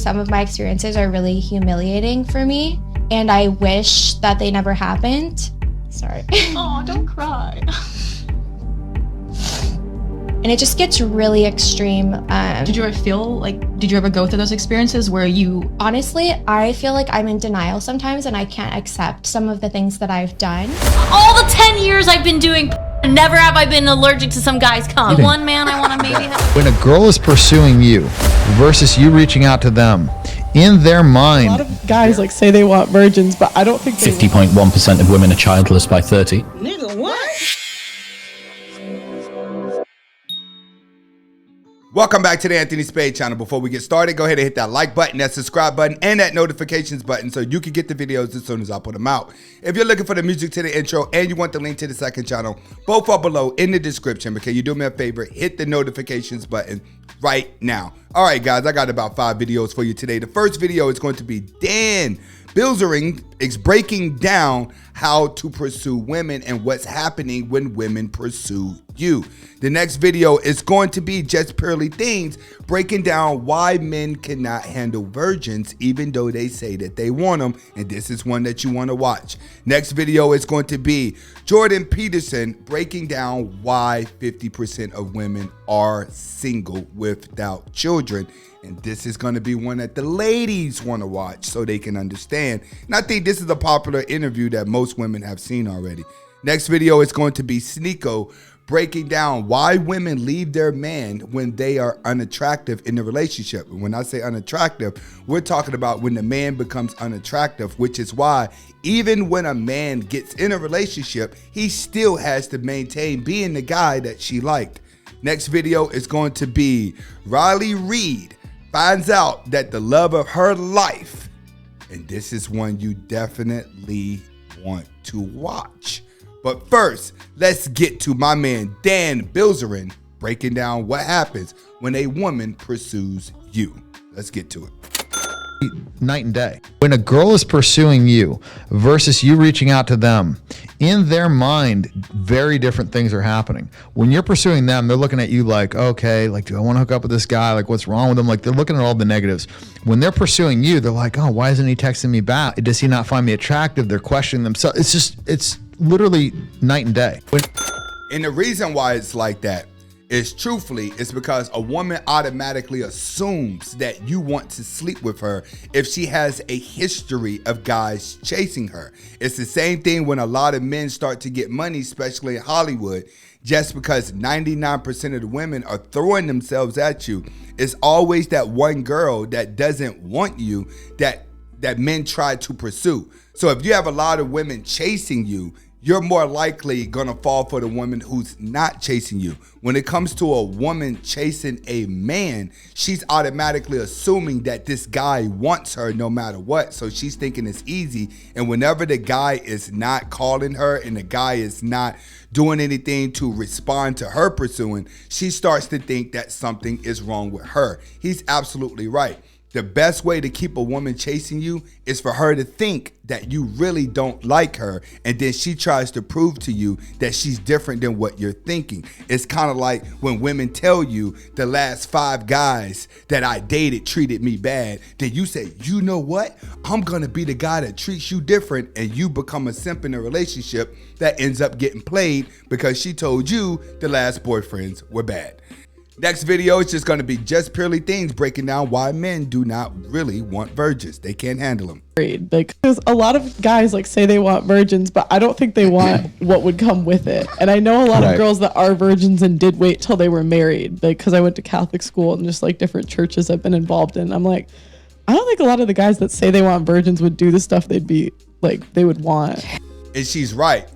Some of my experiences are really humiliating for me, and I wish that they never happened. Sorry. Oh, don't cry. And it just gets really extreme. Did you ever go through those experiences where you... Honestly, I feel like I'm in denial sometimes and I can't accept some of the things that I've done. All the 10 years I've been doing, never have I been allergic to some guy's cum. One man I want to maybe have. When a girl is pursuing you versus you reaching out to them, in their mind... A lot of guys say they want virgins, but I don't think 50.1% of women are childless by 30. Nigga, what? Welcome back to the Anthony Spade channel. Before we get started, go ahead and hit that like button, that subscribe button, and that notifications button so you can get the videos as soon as I put them out. If you're looking for the music to the intro and you want the link to the second channel, both are below in the description. But can you do me a favor? Hit the notifications button right now. All right, guys, I got about 5 videos for you today. The first video is going to be Bilzerin is breaking down how to pursue women and what's happening when women pursue you. The next video is going to be Just Purely Things, breaking down why men cannot handle virgins even though they say that they want them, and this is one that you want to watch. Next video is going to be Jordan Peterson breaking down why 50% of women are single without children. And this is going to be one that the ladies want to watch so they can understand. And I think this is a popular interview that most women have seen already. Next video is going to be Sneeko breaking down why women leave their man when they are unattractive in the relationship. And when I say unattractive, we're talking about when the man becomes unattractive, which is why even when a man gets in a relationship, he still has to maintain being the guy that she liked. Next video is going to be Reid finds out that the love of her life, and this is one you definitely want to watch. But first, let's get to my man Bilzerin breaking down what happens when a woman pursues you. Let's get to it. Night and day. When a girl is pursuing you versus you reaching out to them, in their mind, very different things are happening. When you're pursuing them, they're looking at you like, okay, do I want to hook up with this guy? What's wrong with him? They're looking at all the negatives. When they're pursuing you, they're like, oh, why isn't he texting me back? Does he not find me attractive? They're questioning themselves. It's literally night and day. And the reason why it's like that is truthfully, it's because a woman automatically assumes that you want to sleep with her if she has a history of guys chasing her. It's the same thing when a lot of men start to get money, especially in Hollywood, just because 99% of the women are throwing themselves at you. It's always that one girl that doesn't want you that men try to pursue. So if you have a lot of women chasing you, you're more likely gonna fall for the woman who's not chasing you. When it comes to a woman chasing a man, she's automatically assuming that this guy wants her no matter what. So she's thinking it's easy. And whenever the guy is not calling her and the guy is not doing anything to respond to her pursuing, she starts to think that something is wrong with her. He's absolutely right. The best way to keep a woman chasing you is for her to think that you really don't like her, and then she tries to prove to you that she's different than what you're thinking. It's kind of like when women tell you the last 5 guys that I dated treated me bad, then you say, you know what? I'm gonna be the guy that treats you different, and you become a simp in a relationship that ends up getting played because she told you the last boyfriends were bad. Next video is just going to be Just Purely Things breaking down why men do not really want virgins. They can't handle them. Because a lot of guys say they want virgins, but I don't think they want what would come with it. And I know a lot of girls that are virgins and did wait till they were married, because I went to Catholic school and just different churches I've been involved in. I'm like, I don't think a lot of the guys that say they want virgins would do the stuff they'd be they would want. And she's right.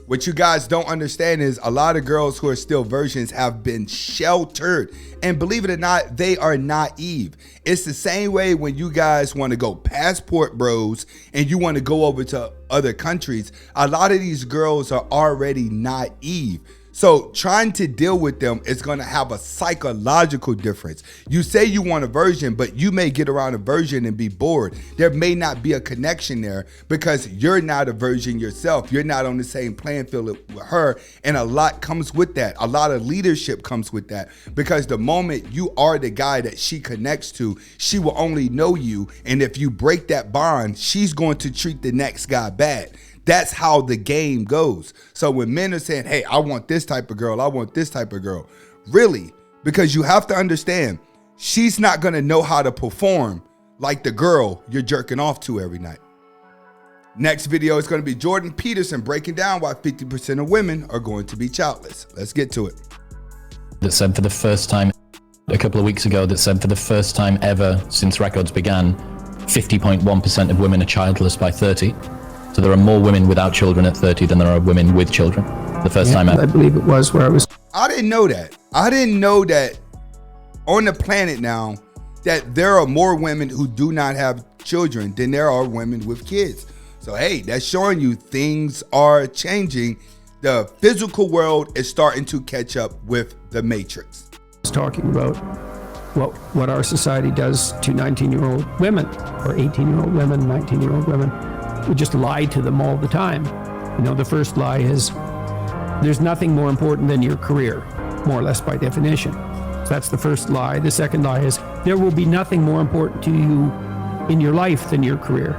What you guys don't understand is a lot of girls who are still virgins have been sheltered. And believe it or not, they are naive. It's the same way when you guys want to go passport bros and you want to go over to other countries. A lot of these girls are already naive. So trying to deal with them is going to have a psychological difference. You say you want a virgin, but you may get around a virgin and be bored. There may not be a connection there because you're not a virgin yourself. You're not on the same playing field with her. And a lot comes with that. A lot of leadership comes with that because the moment you are the guy that she connects to, she will only know you. And if you break that bond, she's going to treat the next guy bad. That's how the game goes. So when men are saying, hey, I want this type of girl, I want this type of girl, really, because you have to understand, she's not going to know how to perform like the girl you're jerking off to every night. Next video is going to be Jordan Peterson breaking down why 50% of women are going to be childless. Let's get to it. That said for the first time, a couple of weeks ago, that said for the first time ever since records began, 50.1% of women are childless by 30. So there are more women without children at 30 than there are women with children. The first time ever. I believe it was where I was. I didn't know that. I didn't know that on the planet now that there are more women who do not have children than there are women with kids. So, hey, that's showing you things are changing. The physical world is starting to catch up with the matrix. Talking about what our society does to 19-year-old women or 18-year-old women, 19-year-old women. We just lie to them all the time. You know, the first lie is there's nothing more important than your career, more or less by definition. So that's the first lie. The second lie is there will be nothing more important to you in your life than your career.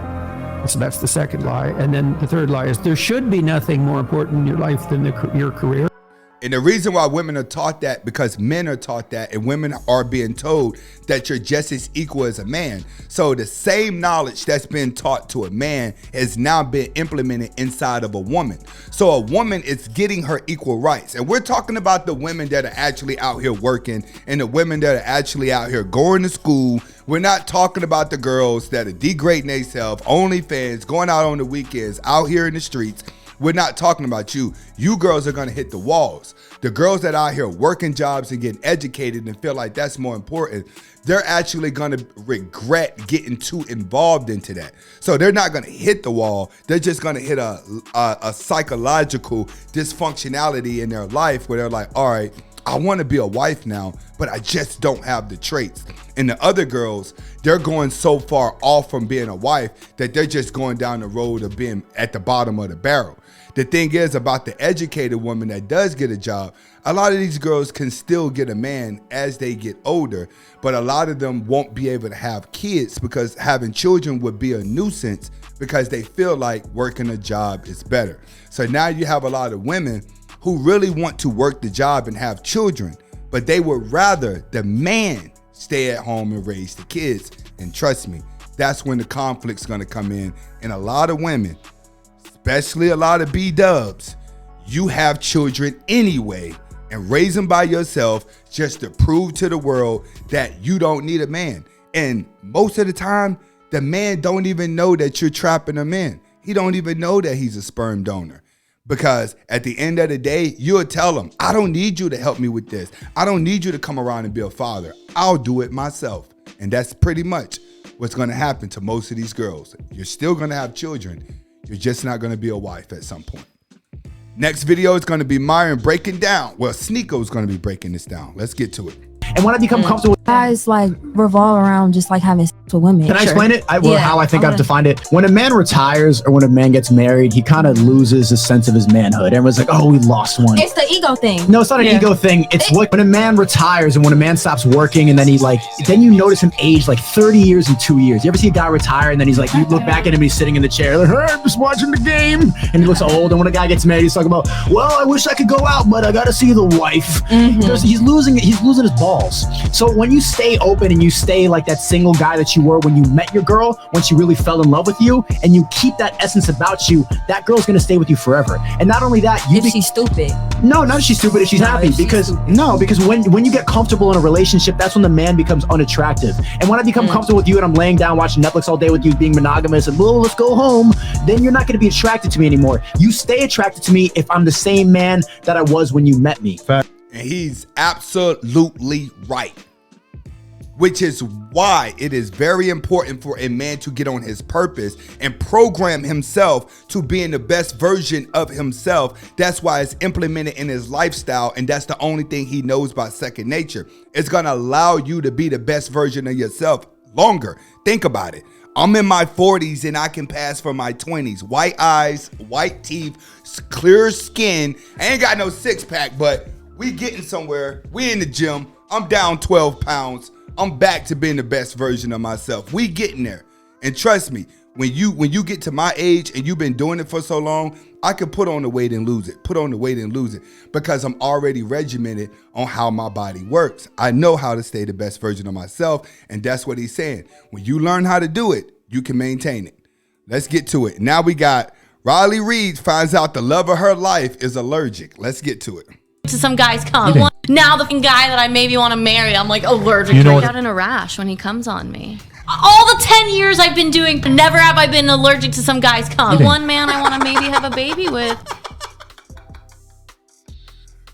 So that's the second lie. And then the third lie is there should be nothing more important in your life than your career. And the reason why women are taught that, because men are taught that, and women are being told that you're just as equal as a man. So the same knowledge that's been taught to a man has now been implemented inside of a woman. So a woman is getting her equal rights. And we're talking about the women that are actually out here working and the women that are actually out here going to school. We're not talking about the girls that are degrading themselves, OnlyFans, going out on the weekends, out here in the streets. We're not talking about you. You girls are going to hit the walls. The girls that are out here working jobs and getting educated and feel like that's more important, they're actually going to regret getting too involved into that. So they're not going to hit the wall. They're just going to hit a psychological dysfunctionality in their life where they're like, all right, I want to be a wife now, but I just don't have the traits. And the other girls, they're going so far off from being a wife that they're just going down the road of being at the bottom of the barrel. The thing is about the educated woman that does get a job, a lot of these girls can still get a man as they get older, but a lot of them won't be able to have kids because having children would be a nuisance because they feel like working a job is better. So now you have a lot of women who really want to work the job and have children, but they would rather the man stay at home and raise the kids. And trust me, that's when the conflict's gonna come in. And a lot of women, especially a lot of B-dubs, you have children anyway and raise them by yourself just to prove to the world that you don't need a man. And most of the time, the man don't even know that you're trapping him in. He don't even know that he's a sperm donor. Because at the end of the day, you'll tell him, I don't need you to help me with this. I don't need you to come around and be a father. I'll do it myself. And that's pretty much what's going to happen to most of these girls. You're still going to have children. You're just not going to be a wife at some point. Next video is going to be Myron breaking down. Well, Sneeko is going to be breaking this down. Let's get to it. And when I become comfortable with guys like revolve around just like having sex with women. Can I explain it? How I think I've defined it. When a man retires or when a man gets married, he kind of loses a sense of his manhood. Everyone's like, oh, we lost one. It's the ego thing. No, it's not an ego thing. It's what when a man retires and when a man stops working and then then you notice him age like 30 years and 2 years. You ever see a guy retire and then he's like, you look back at him and he's sitting in the chair like, hey, I'm just watching the game. And he looks old. And when a guy gets married, he's talking about, well, I wish I could go out, but I got to see the wife. He's losing his balls. So when you stay open and you stay like that single guy that you were when you met your girl, when she really fell in love with you, and you keep that essence about you, that girl's gonna stay with you forever. And not only that, if she's stupid. No, not if she's stupid, if she's happy. Because when you get comfortable in a relationship, that's when the man becomes unattractive. And when I become comfortable with you and I'm laying down watching Netflix all day with you being monogamous and well, let's go home, then you're not gonna be attracted to me anymore. You stay attracted to me if I'm the same man that I was when you met me. And he's absolutely right. which is why it is very important for a man to get on his purpose and program himself to being the best version of himself. That's why it's implemented in his lifestyle, and that's the only thing he knows by second nature. It's gonna allow you to be the best version of yourself longer. Think about it. I'm in my 40s and I can pass for my 20s. White eyes, white teeth, clear skin. I ain't got no six pack, but we getting somewhere. We in the gym. I'm down 12 pounds. I'm back to being the best version of myself. We getting there. And trust me, when you get to my age and you've been doing it for so long, I can put on the weight and lose it. Put on the weight and lose it because I'm already regimented on how my body works. I know how to stay the best version of myself, and that's what he's saying. When you learn how to do it, you can maintain it. Let's get to it. Now we got Reid finds out the love of her life is allergic. Let's get to it. To some guys come. Now the guy that I maybe want to marry, I'm like allergic. You know break out in a rash when he comes on me. All the 10 years I've been doing, never have I been allergic to some guy's cum. One man I want to maybe have a baby with.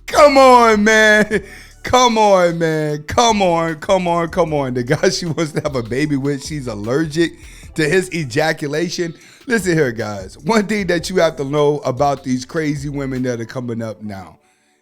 Come on, man. Come on, man. Come on. The guy she wants to have a baby with, she's allergic to his ejaculation. Listen here, guys. One thing that you have to know about these crazy women that are coming up now,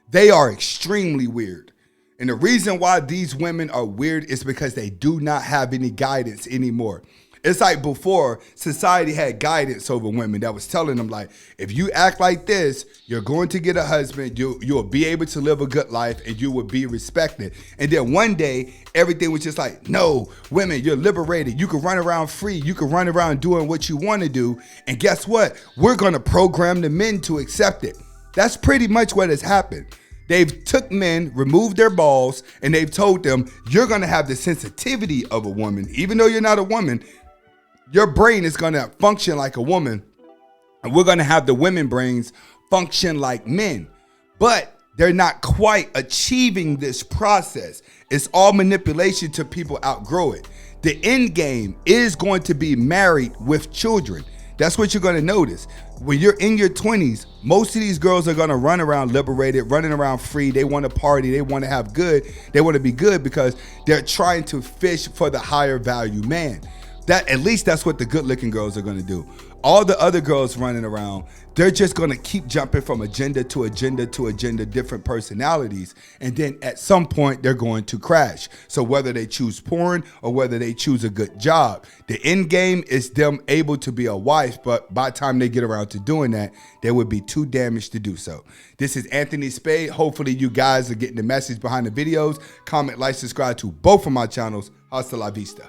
they are extremely weird. And the reason why these women are weird is because they do not have any guidance anymore. It's like before, society had guidance over women that was telling them, like, if you act like this, you're going to get a husband, you'll be able to live a good life, and you will be respected. And then one day, everything was just like, no, women, you're liberated. You can run around free. You can run around doing what you want to do. And guess what? We're going to program the men to accept it. That's pretty much what has happened. They've took men, removed their balls, and they've told them, you're going to have the sensitivity of a woman. Even though you're not a woman, your brain is going to function like a woman. And we're going to have the women brains function like men. But they're not quite achieving this process. It's all manipulation till people outgrow it. The end game is going to be married with children. That's what you're going to notice. When you're in your 20s, most of these girls are going to run around liberated, running around free. They want to party. They want to have good. They want to be good because they're trying to fish for the higher value man. At least that's what the good looking girls are going to do. All the other girls running around, they're just going to keep jumping from agenda to agenda to agenda, different personalities. And then at some point, they're going to crash. So whether they choose porn or whether they choose a good job, the end game is them able to be a wife. But by the time they get around to doing that, they would be too damaged to do so. This is Anthony Spade. Hopefully you guys are getting the message behind the videos. Comment, like, subscribe to both of my channels. Hasta la vista.